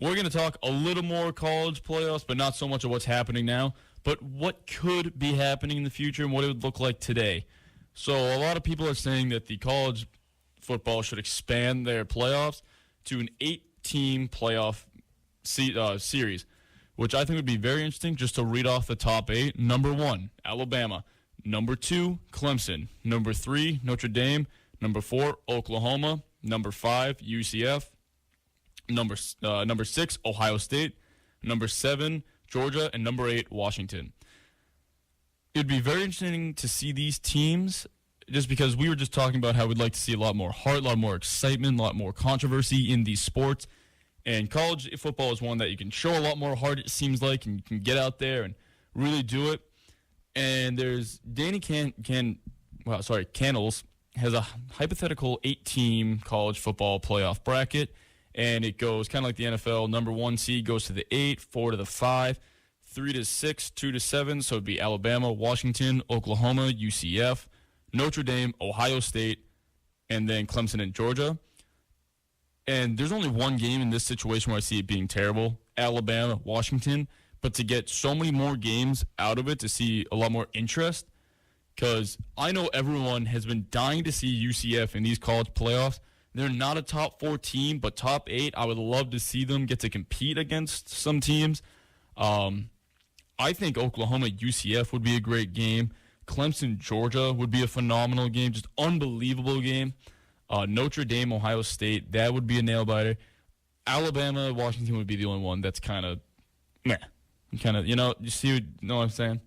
We're going to talk a little more college playoffs, but not so much of what's happening now, but what could be happening in the future and what it would look like today. So a lot of people are saying that the college football should expand their playoffs to an 8-team playoff series, which I think would be very interesting. Just to read off the top 8, number 1, Alabama. Number 2, Clemson. Number 3, Notre Dame. Number 4, Oklahoma. Number 5, UCF. Number 6, Ohio State. Number 7, Georgia. And number 8, Washington. It'd be very interesting to see these teams, just because we were just talking about how we'd like to see a lot more heart, a lot more excitement, a lot more controversy in these sports. And college football is one that you can show a lot more heart, it seems like, and you can get out there and really do it. And there's Danny Kanell has a hypothetical 8-team college football playoff bracket, and it goes kind of like the NFL. Number 1 seed goes to the 8, 4 to the 5, 3 to 6, 2 to 7. So it'd be Alabama, Washington, Oklahoma, UCF, Notre Dame, Ohio State, and then Clemson and Georgia. And there's only one game in this situation where I see it being terrible, Alabama, Washington. But to get so many more games out of it, to see a lot more interest, because I know everyone has been dying to see UCF in these college playoffs. They're not a top 4 team, but top 8, I would love to see them get to compete against some teams. I think Oklahoma, UCF would be a great game. Clemson, Georgia would be a phenomenal game, just unbelievable game. Notre Dame, Ohio State, that would be a nail-biter. Alabama, Washington would be the only one that's kind of meh. You know what I'm saying?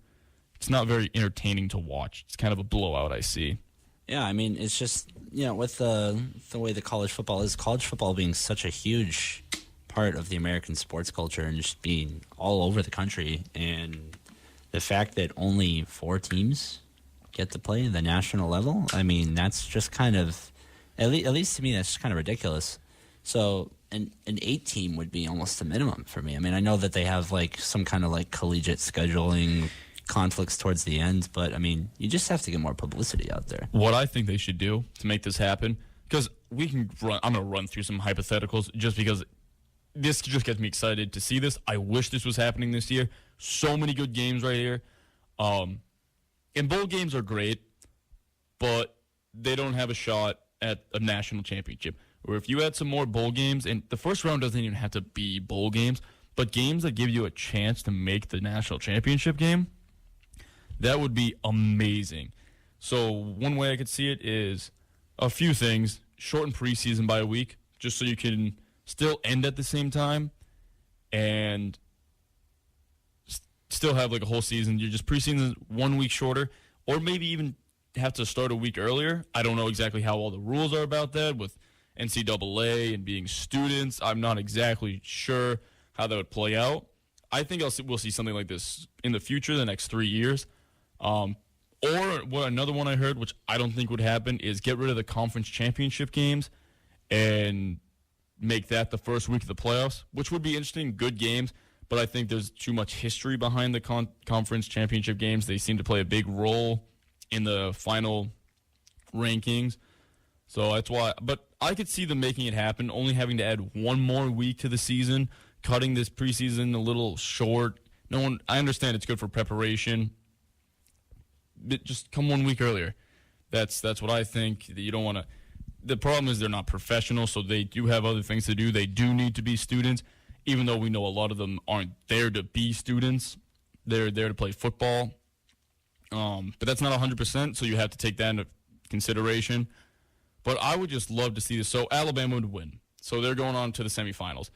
It's not very entertaining to watch. It's kind of a blowout, I see. Yeah, I mean, it's just, with the way the college football being such a huge part of the American sports culture and just being all over the country, and the fact that only 4 teams get to play the national level, I mean, that's just kind of, at least to me, that's just kind of ridiculous. So an 8-team would be almost the minimum for me. I mean, I know that they have some kind of collegiate scheduling conflicts towards the end, but I mean, you just have to get more publicity out there. What I think they should do to make this happen, because I'm going to run through some hypotheticals just because this just gets me excited to see this. I wish this was happening this year. So many good games right here. And bowl games are great, but they don't have a shot at a national championship. Or if you had some more bowl games, and the first round doesn't even have to be bowl games, but games that give you a chance to make the national championship game, that would be amazing. So one way I could see it is a few things. Shorten preseason by a week, just so you can still end at the same time and still have a whole season. You're just preseason 1 week shorter, or maybe even have to start a week earlier. I don't know exactly how all the rules are about that with NCAA and being students. I'm not exactly sure how that would play out. I think we'll see something like this in the future, the next 3 years. Or another one I heard, which I don't think would happen, is get rid of the conference championship games and make that the first week of the playoffs, which would be interesting, good games. But I think there's too much history behind the conference championship games. They seem to play a big role in the final rankings. So that's why. But I could see them making it happen, only having to add one more week to the season, cutting this preseason a little short. I understand it's good for preparation. But just come 1 week earlier. That's what I think. You don't want to. The problem is they're not professional, so they do have other things to do. They do need to be students, even though we know a lot of them aren't there to be students. They're there to play football. But that's not 100%, so you have to take that into consideration. But I would just love to see this. So Alabama would win. So they're going on to the semifinals.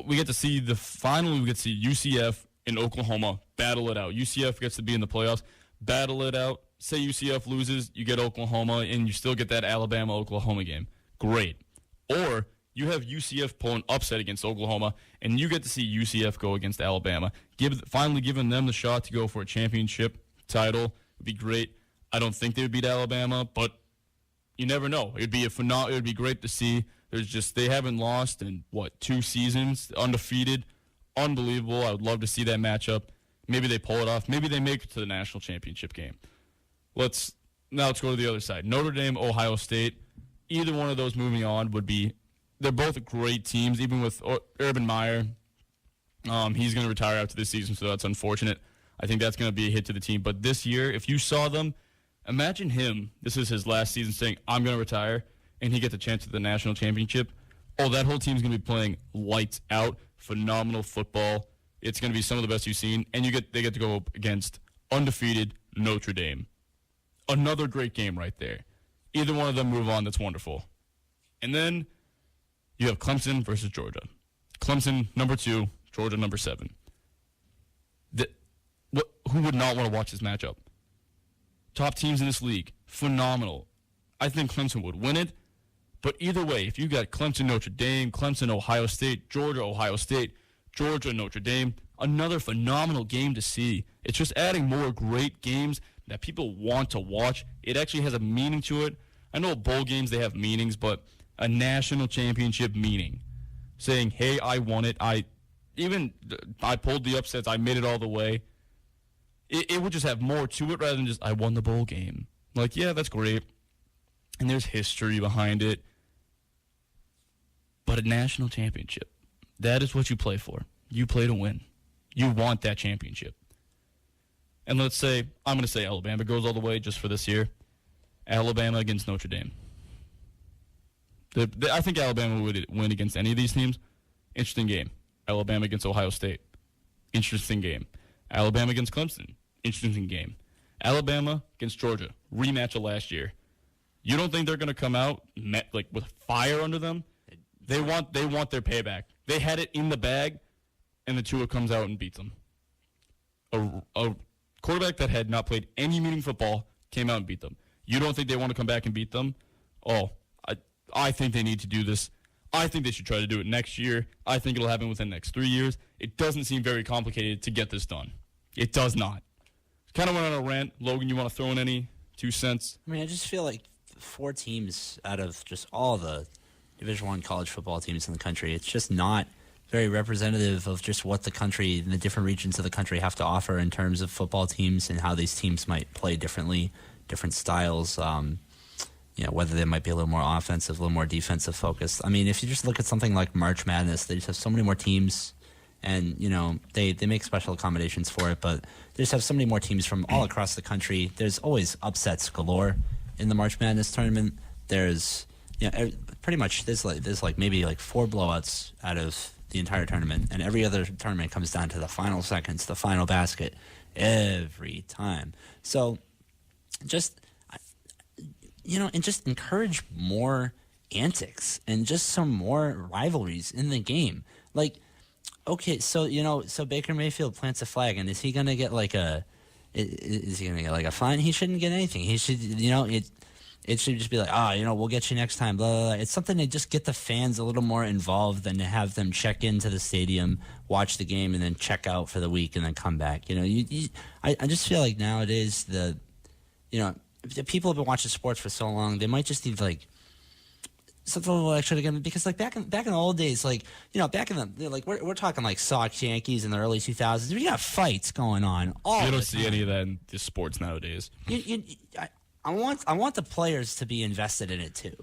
We get to see we get to see UCF and Oklahoma battle it out. UCF gets to be in the playoffs, battle it out. Say UCF loses, you get Oklahoma, and you still get that Alabama-Oklahoma game. Great. Or you have UCF pulling upset against Oklahoma, and you get to see UCF go against Alabama. Finally giving them the shot to go for a championship title would be great. I don't think they would beat Alabama, but you never know. It would be great to see. They haven't lost in 2 seasons, undefeated, unbelievable. I would love to see that matchup. Maybe they pull it off. Maybe they make it to the national championship game. Let's go to the other side. Notre Dame, Ohio State. Either one of those moving on would be they're both great teams, even with Urban Meyer. He's going to retire after this season, so that's unfortunate. I think that's going to be a hit to the team. But this year, if you saw them, imagine him. This is his last season saying, I'm going to retire, and he gets a chance at the national championship. Oh, that whole team's going to be playing lights out, phenomenal football. It's going to be some of the best you've seen. And they get to go up against undefeated Notre Dame. Another great game right there. Either one of them move on, that's wonderful. And then you have Clemson versus Georgia. Clemson, number 2, Georgia, number 7. Who would not want to watch this matchup? Top teams in this league, phenomenal. I think Clemson would win it. But either way, if you got Clemson, Notre Dame, Clemson, Ohio State, Georgia, Ohio State, Georgia, Notre Dame, another phenomenal game to see. It's just adding more great games that people want to watch. It actually has a meaning to it. I know bowl games, they have meanings, but a national championship meaning. Saying, hey, I won it. I pulled the upsets. I made it all the way. It would just have more to it rather than just, I won the bowl game. Like, yeah, that's great. And there's history behind it. But a national championship, that is what you play for. You play to win. You want that championship. And let's say, I'm going to say Alabama goes all the way just for this year. Alabama against Notre Dame. I think Alabama would win against any of these teams. Interesting game. Alabama against Ohio State. Interesting game. Alabama against Clemson. Interesting game. Alabama against Georgia. Rematch of last year. You don't think they're going to come out with fire under them? They want their payback. They had it in the bag, and the Tua comes out and beats them. A quarterback that had not played any meaningful football came out and beat them. You don't think they want to come back and beat them? Oh, I think they need to do this. I think they should try to do it next year. I think it'll happen within the next 3 years. It doesn't seem very complicated to get this done. It does not. Kind of went on a rant. Logan, you want to throw in any 2 cents? I mean, I just feel like 4 teams out of just all the Division I college football teams in the country, it's just not very representative of just what the country and the different regions of the country have to offer in terms of football teams and how these teams might play differently, different styles, whether they might be a little more offensive, a little more defensive focused. I mean, if you just look at something like March Madness, they just have so many more teams, and, they make special accommodations for it, but they just have so many more teams from all across the country. There's always upsets galore in the March Madness tournament. There's, pretty much there's maybe 4 blowouts out of the entire tournament, and every other tournament comes down to the final seconds, the final basket, every time. So just, and just encourage more antics and just some more rivalries in the game. Like, okay, so Baker Mayfield plants a flag, and is he gonna get is he gonna get a fine? He shouldn't get anything. He should, it should just be like, we'll get you next time, blah, blah, blah. It's something to just get the fans a little more involved than to have them check into the stadium, watch the game, and then check out for the week and then come back. I just feel like nowadays the people have been watching sports for so long, they might just need something a little extra again, because back in the old days, back in the we're talking Sox Yankees in the early 2000s. We got fights going on all. You don't see any of that in the sports nowadays. I want the players to be invested in it too,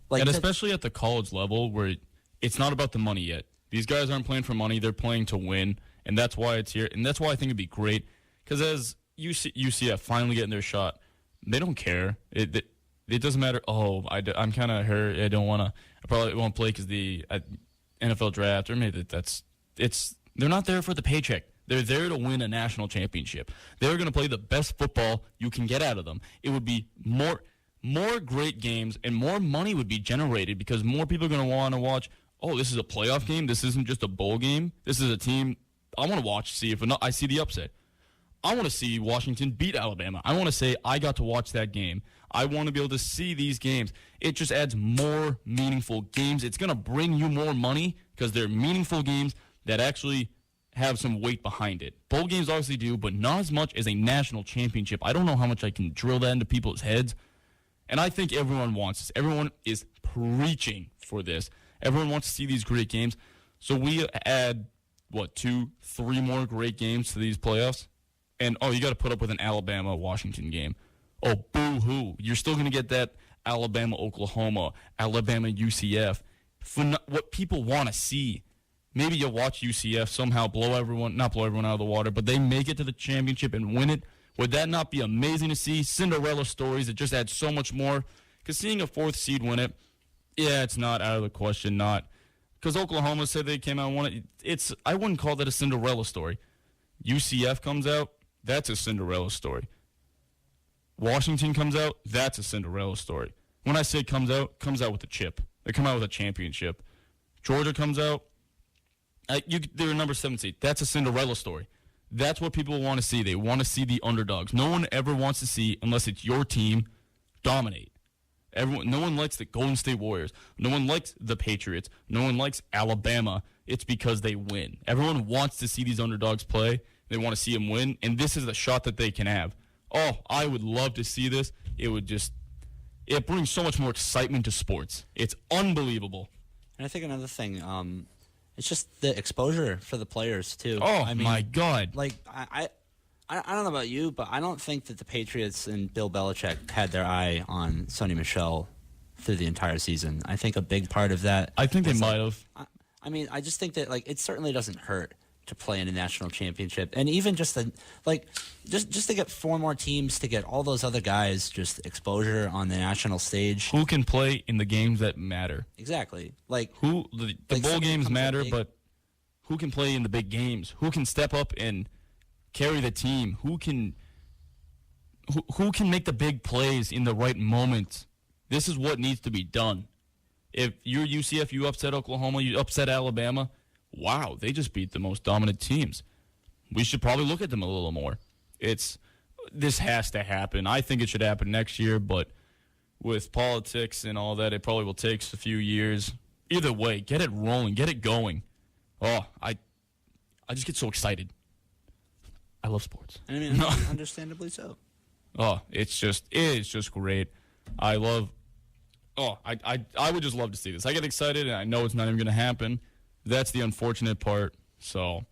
and especially at the college level where it's not about the money yet. These guys aren't playing for money; they're playing to win, and that's why it's here. And that's why I think it'd be great, because as UCF finally getting their shot, they don't care. It doesn't matter. Oh, I'm kind of hurt. I don't want to. I probably won't play because the NFL draft, or maybe they're not there for the paycheck. They're there to win a national championship. They're going to play the best football you can get out of them. It would be more great games, and more money would be generated because more people are going to want to watch, oh, this is a playoff game. This isn't just a bowl game. This is a team I want to watch, see if I see the upset. I want to see Washington beat Alabama. I want to say I got to watch that game. I want to be able to see these games. It just adds more meaningful games. It's going to bring you more money because they're meaningful games that actually have some weight behind it. Bowl games obviously do, but not as much as a national championship. I don't know how much I can drill that into people's heads. And I think everyone wants this. Everyone is preaching for this. Everyone wants to see these great games. So we add, 2, 3 more great games to these playoffs? And, you got to put up with an Alabama-Washington game. Oh, boo-hoo. You're still going to get that Alabama-Oklahoma, Alabama-UCF. what people want to see. Maybe you'll watch UCF somehow not blow everyone out of the water, but they make it to the championship and win it. Would that not be amazing to see? Cinderella stories that just add so much more. Because seeing a 4th seed win it, yeah, it's not out of the question. Not because Oklahoma said they came out and won it. I wouldn't call that a Cinderella story. UCF comes out, that's a Cinderella story. Washington comes out, that's a Cinderella story. When I say comes out with a chip. They come out with a championship. Georgia comes out, they're a number 7 seed. That's a Cinderella story. That's what people want to see. They want to see the underdogs. No one ever wants to see, unless it's your team, dominate. No one likes the Golden State Warriors. No one likes the Patriots. No one likes Alabama. It's because they win. Everyone wants to see these underdogs play. They want to see them win, and this is the shot that they can have. Oh, I would love to see this. It brings so much more excitement to sports. It's unbelievable. And I think another thing, it's just the exposure for the players too. Oh, I mean, my God! Like I don't know about you, but I don't think that the Patriots and Bill Belichick had their eye on Sonny Michel through the entire season. I think a big part of that. I think they might have. I mean, I just think that it certainly doesn't hurt to play in a national championship, and even just to get 4 more teams, to get all those other guys just exposure on the national stage. Who can play in the games that matter? Exactly. The bowl games matter, but who can play in the big games? Who can step up and carry the team? Who can make the big plays in the right moment? This is what needs to be done. If you're UCF, you upset Oklahoma, you upset Alabama. Wow, they just beat the most dominant teams. We should probably look at them a little more. This has to happen. I think it should happen next year, but with politics and all that, it probably will take a few years. Either way, get it rolling, get it going. Oh, I just get so excited. I love sports. I mean, understandably so. Oh, it's just great. I would just love to see this. I get excited, and I know it's not even going to happen. That's the unfortunate part. So